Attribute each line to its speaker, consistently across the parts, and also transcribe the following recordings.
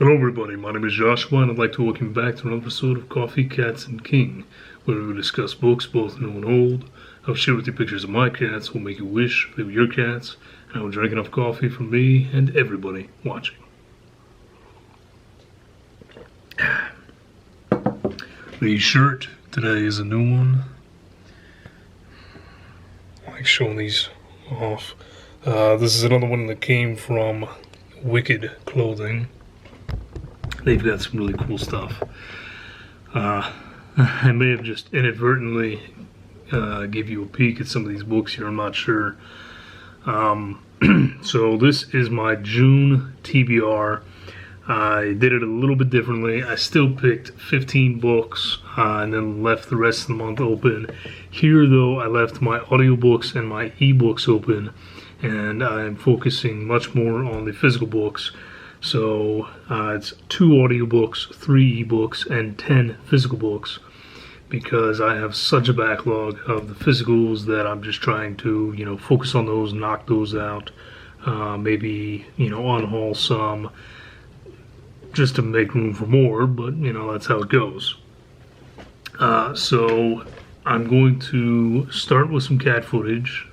Speaker 1: Hello everybody, my name is Joshua and I'd like to welcome you back to another episode of Coffee, Cats, and King, where we will discuss books both new and old. I'll share with you pictures of my cats who will make you wish they were your cats, and I will drink enough coffee for me and everybody watching. The shirt today is a new one. I like showing these off. This is another one that came from Wicked Clothing. They've got some really cool stuff. I may have just inadvertently give you a peek at some of these books here, I'm not sure. So this is my June TBR. I did it a little bit differently. I still picked 15 books and then left the rest of the month open. Here though, I left my audiobooks and my ebooks open, and I'm focusing much more on the physical books. So it's 2 audiobooks, 3 ebooks, and 10 physical books, because I have such a backlog of the physicals that I'm just trying to, focus on those, knock those out, maybe, unhaul some, just to make room for more, but, that's how it goes. So I'm going to start with some cat footage.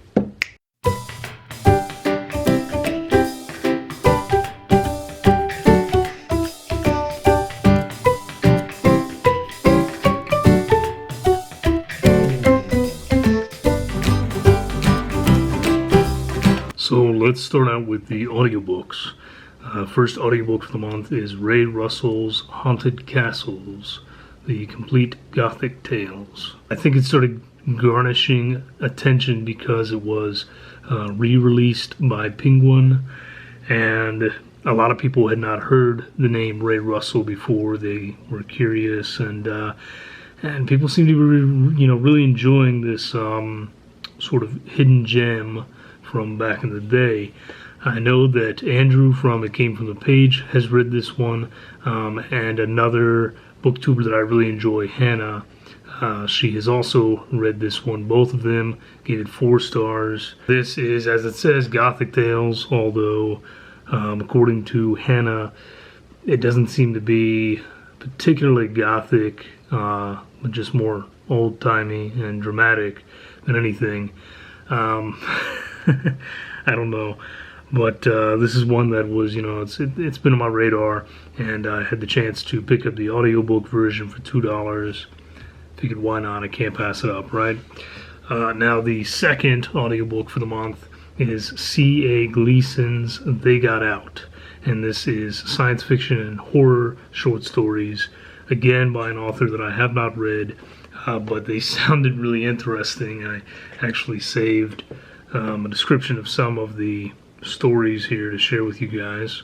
Speaker 1: So let's start out with the audiobooks. First audiobook for the month is Ray Russell's Haunted Castles, the complete Gothic tales. I think it started garnishing attention because it was re-released by Penguin, and a lot of people had not heard the name Ray Russell before. They were curious, and people seem to be really enjoying this sort of hidden gem from back in the day. I know that Andrew from It Came From the Page has read this one, and another booktuber that I really enjoy, Hannah, she has also read this one. Both of them gave it 4 stars. This is, as it says, Gothic Tales, although according to Hannah, it doesn't seem to be particularly Gothic, but just more old-timey and dramatic than anything. I don't know, but this is one that was, it's been on my radar, and I had the chance to pick up the audiobook version for $2. Figured, why not? I can't pass it up, right? Now the second audiobook for the month is C.A. Gleason's They Got Out, and this is science fiction and horror short stories, again by an author that I have not read, but they sounded really interesting. I actually saved a description of some of the stories here to share with you guys.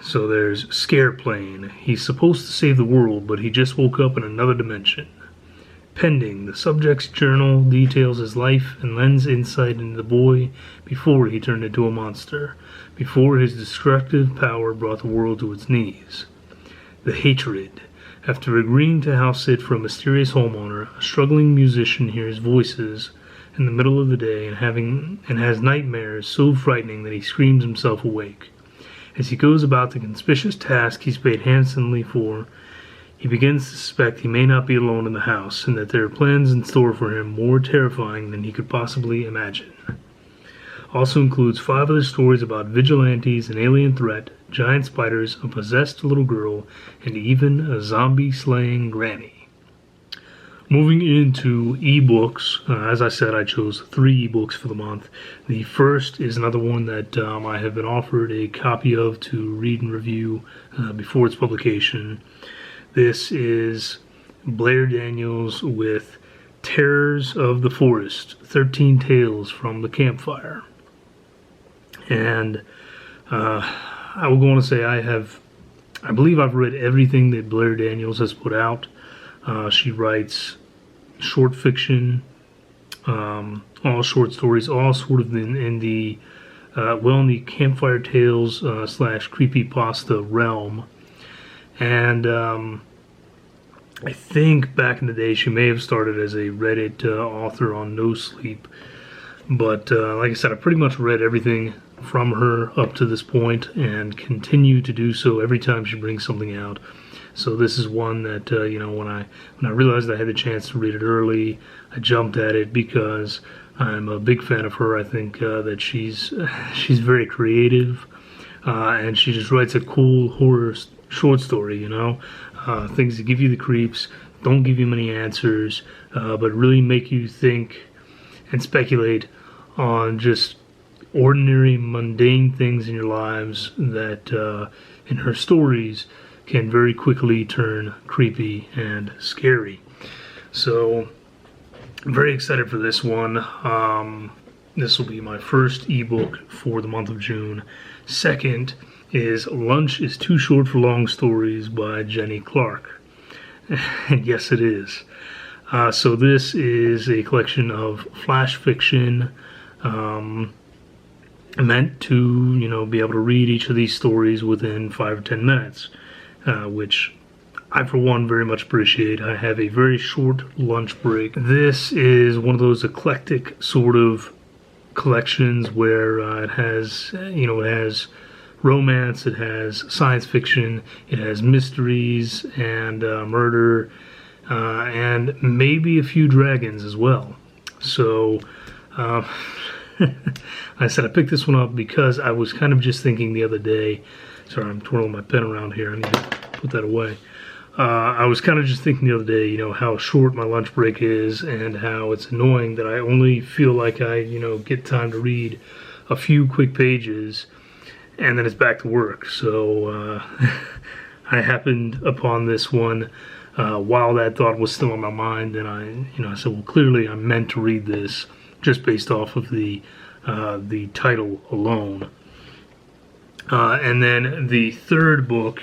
Speaker 1: So there's Scareplane. He's supposed to save the world, but he just woke up in another dimension. Pending. The subject's journal details his life and lends insight into the boy before he turned into a monster, before his destructive power brought the world to its knees. The Hatred. After agreeing to house sit for a mysterious homeowner, a struggling musician hears voices in the middle of the day and has nightmares so frightening that he screams himself awake. As he goes about the conspicuous task he's paid handsomely for, he begins to suspect he may not be alone in the house, and that there are plans in store for him more terrifying than he could possibly imagine. Also includes 5 other stories about vigilantes, an alien threat, giant spiders, a possessed little girl, and even a zombie-slaying granny. Moving into ebooks, as I said, I chose 3 ebooks for the month. The first is another one that I have been offered a copy of to read and review before its publication. This is Blair Daniels with Terrors of the Forest, 13 Tales from the Campfire. And I will go on to say I believe I've read everything that Blair Daniels has put out. She writes short fiction, all short stories, all sort of in the campfire tales / creepypasta realm. And I think back in the day she may have started as a Reddit author on No Sleep. But like I said, I pretty much read everything from her up to this point and continue to do so every time she brings something out. So this is one that when I realized I had the chance to read it early, I jumped at it because I'm a big fan of her. I think that she's very creative, and she just writes a cool horror short story. Things that give you the creeps, don't give you many answers, but really make you think and speculate on just ordinary, mundane things in your lives that, in her stories, can very quickly turn creepy and scary. So, I'm very excited for this one. This will be my first ebook for the month of June. Second is Lunch is Too Short for Long Stories by Jenny Clark. And yes, it is. So this is a collection of flash fiction, meant to, be able to read each of these stories within 5 or 10 minutes, which I, for one, very much appreciate. I have a very short lunch break. This is one of those eclectic sort of collections where it has romance, it has science fiction, it has mysteries and murder, and maybe a few dragons as well. So, I said I picked this one up because I was kind of just thinking the other day. Sorry, I'm twirling my pen around here. I need to put that away. I was kind of just thinking the other day, how short my lunch break is and how it's annoying that I only feel like I, get time to read a few quick pages and then it's back to work. So I happened upon this one while that thought was still on my mind, and I said, well, clearly I'm meant to read this just based off of the title alone. And then the third book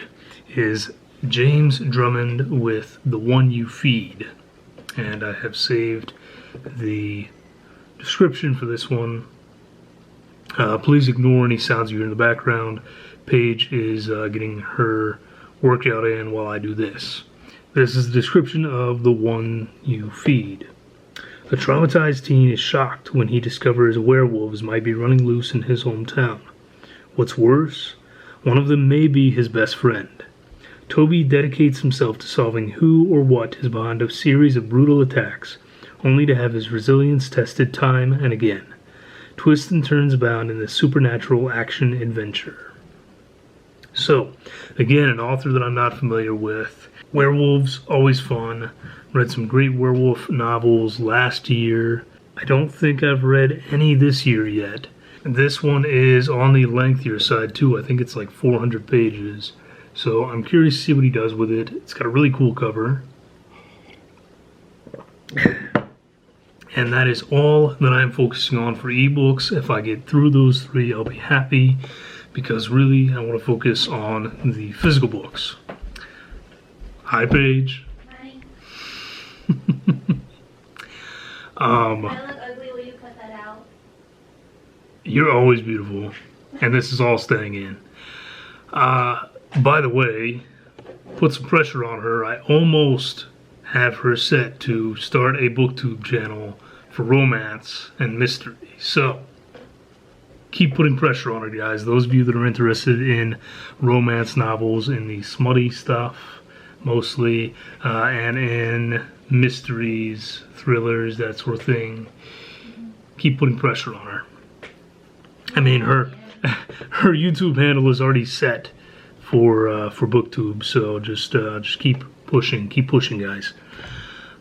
Speaker 1: is James Drummond with The One You Feed. And I have saved the description for this one. Please ignore any sounds you hear in the background. Paige is getting her workout in while I do this. This is the description of The One You Feed. A traumatized teen is shocked when he discovers werewolves might be running loose in his hometown. What's worse, one of them may be his best friend. Toby dedicates himself to solving who or what is behind a series of brutal attacks, only to have his resilience tested time and again. Twists and turns abound in this supernatural action adventure. So, again, an author that I'm not familiar with. Werewolves, always fun. Read some great werewolf novels last year. I don't think I've read any this year yet. This one is on the lengthier side too. I think it's like 400 pages. So I'm curious to see what he does with it. It's got a really cool cover. And that is all that I'm focusing on for ebooks. If I get through those 3, I'll be happy, because really I want to focus on the physical books. Hi, Paige.
Speaker 2: I look ugly, will you cut that out?
Speaker 1: You're always beautiful, and this is all staying in. By the way, put some pressure on her. I almost have her set to start a booktube channel for romance and mystery. So, keep putting pressure on her, guys. Those of you that are interested in romance novels, in the smutty stuff, mostly, and in mysteries, thrillers, that sort of thing. Keep putting pressure on her. I mean, her YouTube handle is already set for BookTube, so just keep pushing, guys.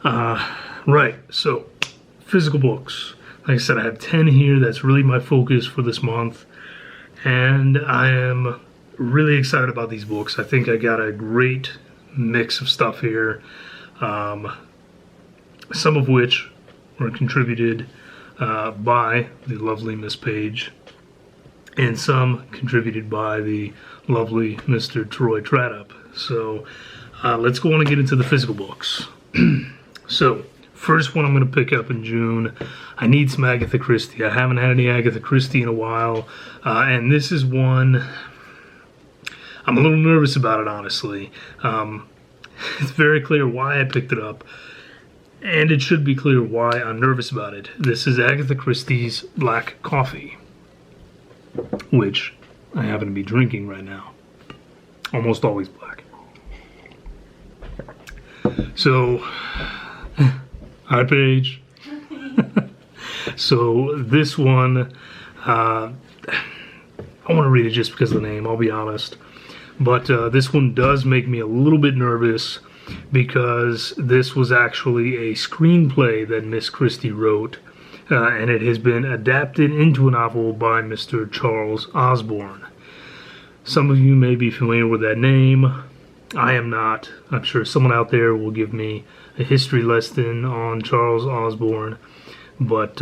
Speaker 1: Right. So, physical books. Like I said, I have 10 here. That's really my focus for this month, and I am really excited about these books. I think I got a great mix of stuff here. Some of which were contributed by the lovely Miss Paige, and some contributed by the lovely Mr. Troy Tradup. So let's go on and get into the physical books. So, first one I'm going to pick up in June. I need some Agatha Christie. I haven't had any Agatha Christie in a while, and this is one I'm a little nervous about it, honestly. It's very clear why I picked it up. And it should be clear why I'm nervous about it. This is Agatha Christie's Black Coffee, which I happen to be drinking right now. Almost always black. So, hi Paige. So this one, I want to read it just because of the name, I'll be honest. But this one does make me a little bit nervous because this was actually a screenplay that Miss Christie wrote, and it has been adapted into a novel by Mr. Charles Osborne. Some of you may be familiar with that name. I am not. I'm sure someone out there will give me a history lesson on Charles Osborne, but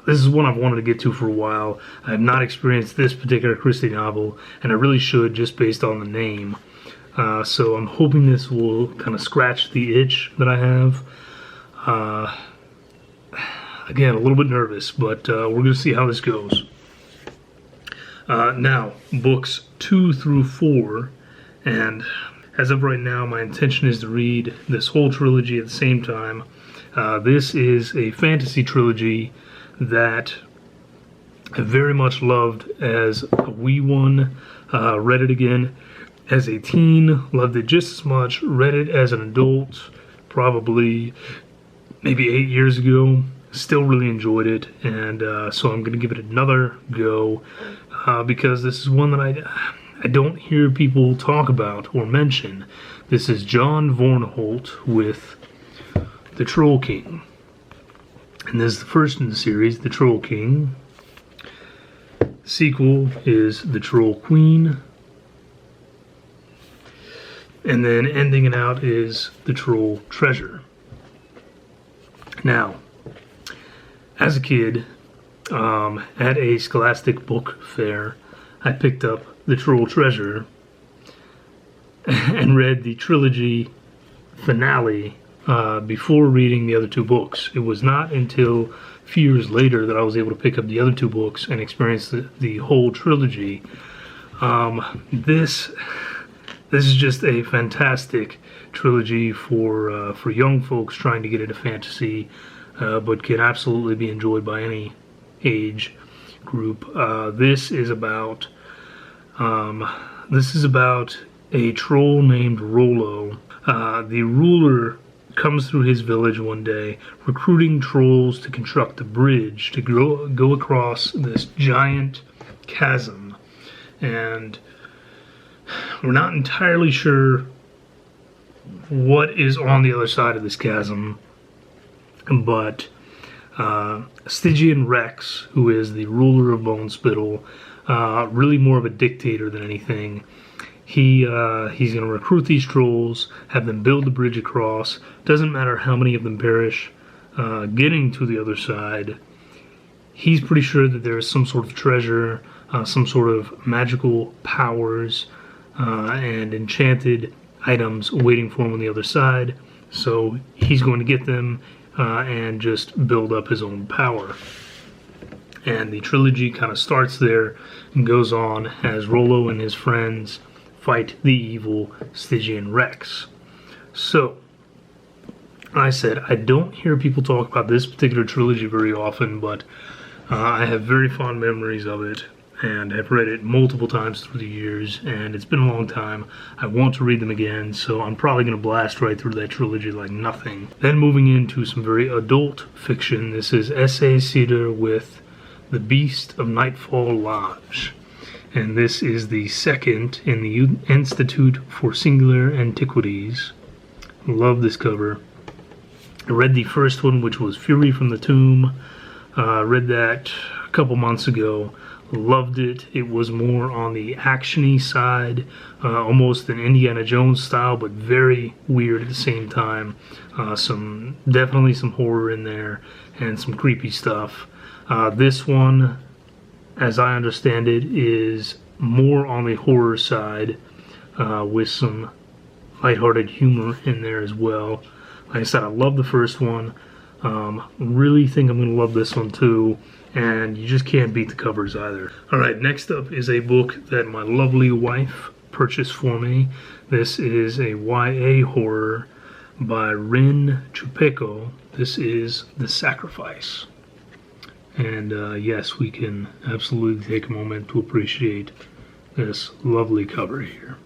Speaker 1: this is one I've wanted to get to for a while. I have not experienced this particular Christie novel, and I really should just based on the name. So I'm hoping this will kind of scratch the itch that I have. Again, a little bit nervous, but we're going to see how this goes. Now, books 2 through 4, and as of right now, my intention is to read this whole trilogy at the same time. This is a fantasy trilogy that I very much loved as a wee one, read it again as a teen, loved it just as much, read it as an adult, probably maybe 8 years ago, still really enjoyed it, and so I'm going to give it another go, because this is one that I don't hear people talk about or mention. This is John Vornholt with The Troll King. And this is the first in the series, The Troll King. The sequel is The Troll Queen. And then ending it out is The Troll Treasure. Now, as a kid, at a Scholastic book fair, I picked up The Troll Treasure and read the trilogy finale before reading the other two books. It was not until a few years later that I was able to pick up the other two books and experience the whole trilogy. This is just a fantastic trilogy for young folks trying to get into fantasy, but can absolutely be enjoyed by any age group. This is about a troll named Rollo. The ruler comes through his village one day, recruiting trolls to construct a bridge to go across this giant chasm, and we're not entirely sure what is on the other side of this chasm, but Stygian Rex, who is the ruler of Bone Spittle, really more of a dictator than anything. He's going to recruit these trolls, have them build the bridge across. Doesn't matter how many of them perish getting to the other side. He's pretty sure that there is some sort of treasure, some sort of magical powers, and enchanted items waiting for him on the other side. So he's going to get them and just build up his own power. And the trilogy kind of starts there and goes on as Rollo and his friends fight the evil Stygian Rex. So, I said, I don't hear people talk about this particular trilogy very often, but I have very fond memories of it and have read it multiple times through the years, and it's been a long time. I want to read them again, so I'm probably going to blast right through that trilogy like nothing. Then moving into some very adult fiction, this is S.A. Cedar with The Beast of Nightfall Lodge. And this is the second in the Institute for Singular Antiquities. Love this cover. I read the first one, which was Fury from the Tomb. Read that a couple months ago. Loved it. It was more on the action-y side, almost an Indiana Jones style, but very weird at the same time. Definitely some horror in there and some creepy stuff. This one, as I understand it, is more on the horror side, with some lighthearted humor in there as well. Like I said, I love the first one. Really think I'm going to love this one too, and you just can't beat the covers either. Alright, next up is a book that my lovely wife purchased for me. This is a YA horror by Rin Chupeco. This is The Sacrifice. And yes, we can absolutely take a moment to appreciate this lovely cover here.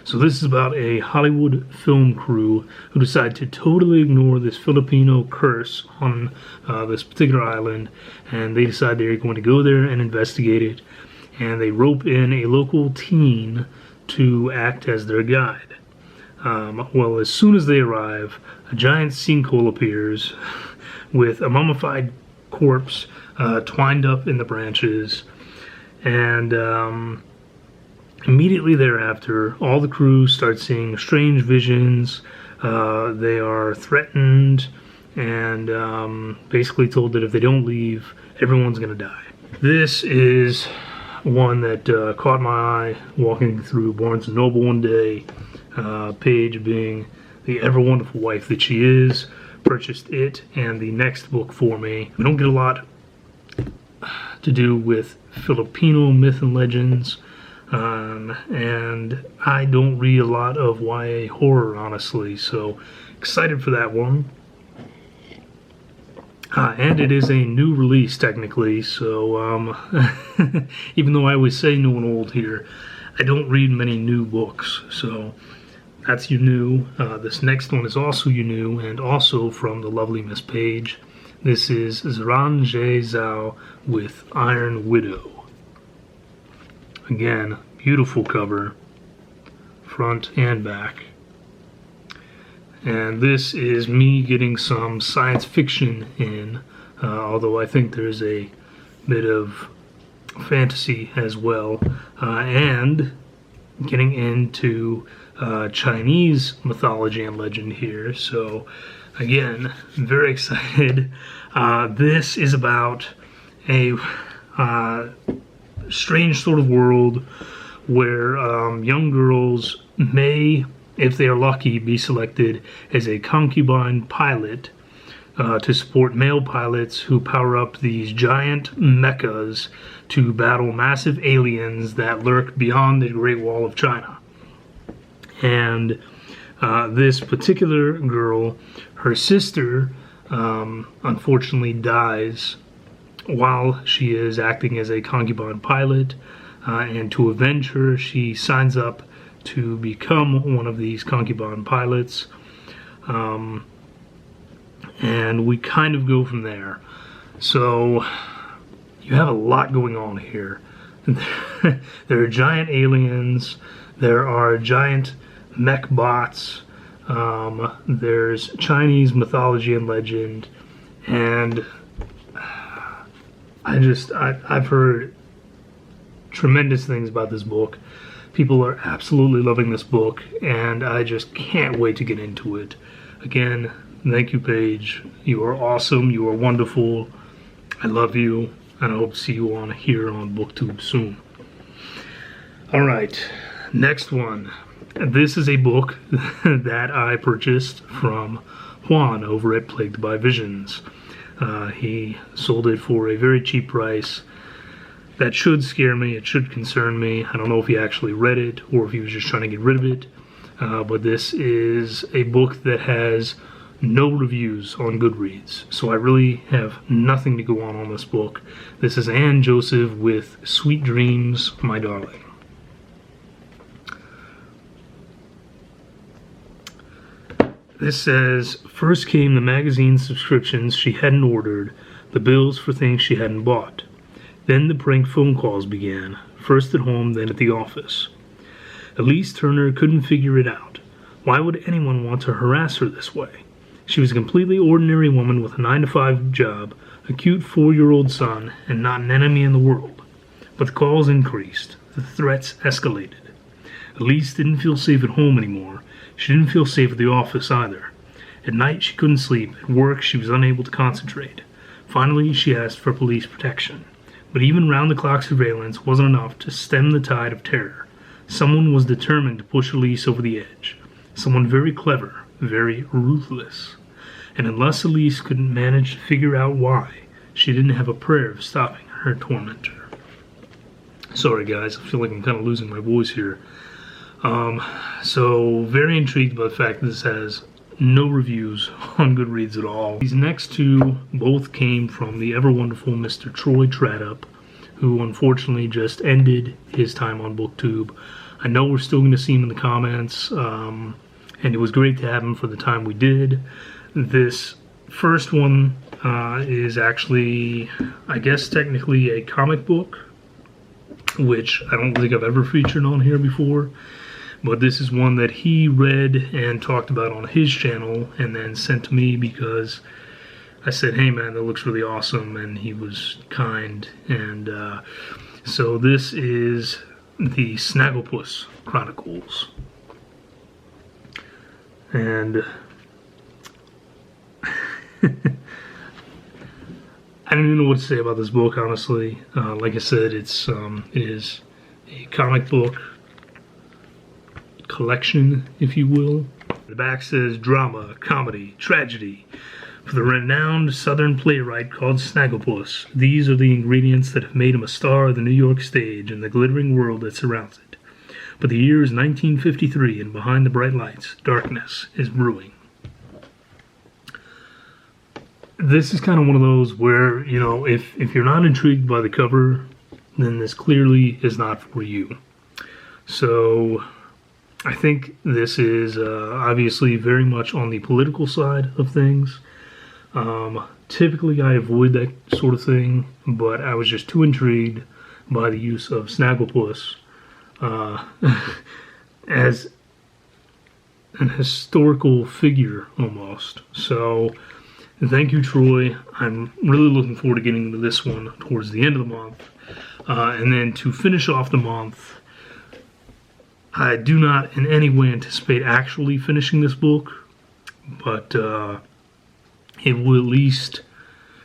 Speaker 1: So this is about a Hollywood film crew who decide to totally ignore this Filipino curse on this particular island, and they decide they're going to go there and investigate it, and they rope in a local teen to act as their guide. Well, as soon as they arrive, a giant sinkhole appears with a mummified corpse twined up in the branches, and immediately thereafter, all the crew start seeing strange visions. They are threatened and basically told that if they don't leave, everyone's going to die. This is one that caught my eye walking through Barnes & Noble one day. Paige, being the ever wonderful wife that she is, purchased it and the next book for me. We don't get a lot to do with Filipino myth and legends, and I don't read a lot of YA horror, honestly, so excited for that one. And it is a new release, technically, so even though I always say new and old here, I don't read many new books, so that's you new. This next one is also you new, and also from the lovely Miss Page. This is Zran Jie Zhao with Iron Widow. Again, beautiful cover, front and back. And this is me getting some science fiction in, although I think there's a bit of fantasy as well, and getting into Chinese mythology and legend here. So again, very excited. This is about a strange sort of world where young girls may, if they are lucky, be selected as a concubine pilot to support male pilots who power up these giant mechas to battle massive aliens that lurk beyond the Great Wall of China. And this particular girl, her sister, unfortunately dies while she is acting as a concubine pilot, and to avenge her, she signs up to become one of these concubine pilots, and we kind of go from there. So you have a lot going on here. There are giant aliens, there are giant mech bots, there's Chinese mythology and legend, and I've heard tremendous things about this book. People are absolutely loving this book, and I just can't wait to get into it. Again, thank you, Paige. You are awesome. You are wonderful. I love you, and I hope to see you on here on BookTube soon. All right, next one. This is a book that I purchased from Juan over at Plagued by Visions. He sold it for a very cheap price. That should scare me. It should concern me. I don't know if he actually read it or if he was just trying to get rid of it. But this is a book that has no reviews on Goodreads. So I really have nothing to go on this book. This is Anne Joseph with Sweet Dreams, My Darling. This says, first came the magazine subscriptions she hadn't ordered, the bills for things she hadn't bought. Then the prank phone calls began, first at home, then at the office. Elise Turner couldn't figure it out. Why would anyone want to harass her this way? She was a completely ordinary woman with a 9-to-5 job, a cute 4-year-old son, and not an enemy in the world. But the calls increased. The threats escalated. Elise didn't feel safe at home anymore. She didn't feel safe at the office either. At night she couldn't sleep. At work she was unable to concentrate. Finally she asked for police protection. But even round-the-clock surveillance wasn't enough to stem the tide of terror. Someone was determined to push Elise over the edge. Someone very clever, very ruthless. And unless Elise couldn't manage to figure out why, she didn't have a prayer of stopping her tormentor. Sorry guys, I feel like I'm kind of losing my voice here. So very intrigued by the fact that this has no reviews on Goodreads at all. These next two both came from the ever wonderful Mr. Troy Tradup, who unfortunately just ended his time on BookTube. I know we're still going to see him in the comments, and it was great to have him for the time we did. This first one is actually, I guess, technically a comic book, which I don't think I've ever featured on here before. But this is one that he read and talked about on his channel and then sent to me because I said, hey man, that looks really awesome, and he was kind. And so this is the Snagglepuss Chronicles. And I don't even know what to say about this book, honestly. Like I said, it is a comic book collection, if you will. The back says drama, comedy, tragedy. For the renowned Southern playwright called Snagglepuss, these are the ingredients that have made him a star of the New York stage and the glittering world that surrounds it. But the year is 1953, and behind the bright lights, darkness is brewing. This is kind of one of those where, you know, if you're not intrigued by the cover, then this clearly is not for you. So I think this is obviously very much on the political side of things. Typically I avoid that sort of thing, but I was just too intrigued by the use of Snagglepuss as an historical figure almost. So thank you, Troy. I'm really looking forward to getting into this one towards the end of the month. And then to finish off the month, I do not in any way anticipate actually finishing this book, but it will at least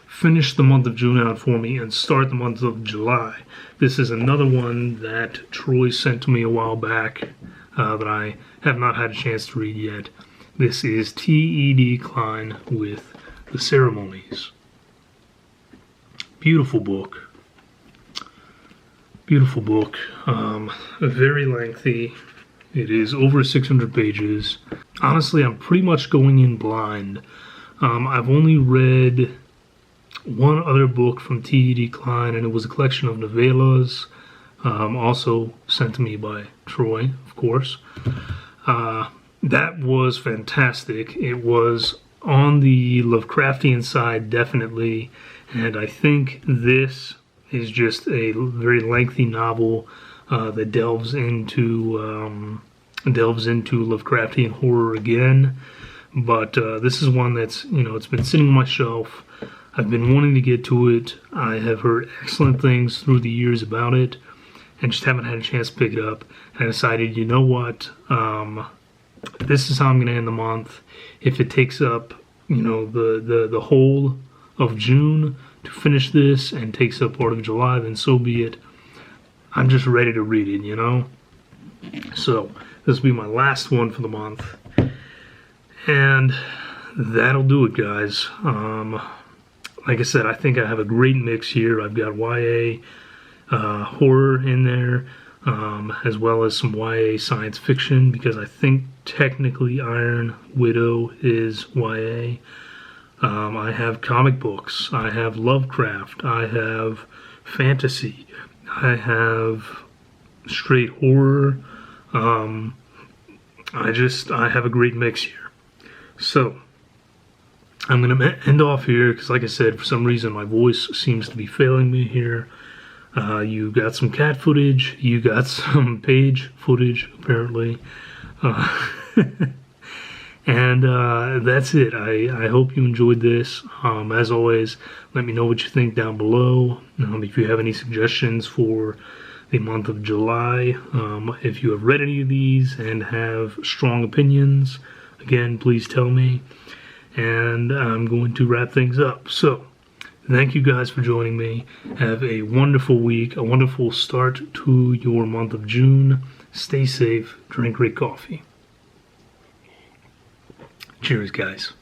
Speaker 1: finish the month of June out for me and start the month of July. This is another one that Troy sent to me a while back that I have not had a chance to read yet. This is T.E.D. Klein with The Ceremonies. Beautiful book. Beautiful book. Very lengthy. It is over 600 pages. Honestly, I'm pretty much going in blind. I've only read one other book from T.E.D. Klein, and it was a collection of novellas, also sent to me by Troy, of course. That was fantastic. It was on the Lovecraftian side, definitely, and I think this is just a very lengthy novel that delves into Lovecraftian horror again. But this is one that's, you know, it's been sitting on my shelf. I've been wanting to get to it. I have heard excellent things through the years about it, and just haven't had a chance to pick it up. And I decided, you know what, this is how I'm going to end the month. If it takes up, you know, the whole of June to finish this and takes up part of July, then so be it. I'm just ready to read it, you know? So, this will be my last one for the month. And that'll do it, guys. Like I said, I think I have a great mix here. I've got YA horror in there, as well as some YA science fiction, because I think technically Iron Widow is YA. I have comic books. I have Lovecraft. I have fantasy. I have straight horror. I have a great mix here. So, I'm going to end off here because, like I said, for some reason my voice seems to be failing me here. You got some cat footage. You got some page footage, apparently. And that's it. I hope you enjoyed this. As always, let me know what you think down below. If you have any suggestions for the month of July, if you have read any of these and have strong opinions, again, please tell me. And I'm going to wrap things up. So, thank you guys for joining me. Have a wonderful week, a wonderful start to your month of June. Stay safe, drink great coffee. Cheers, guys.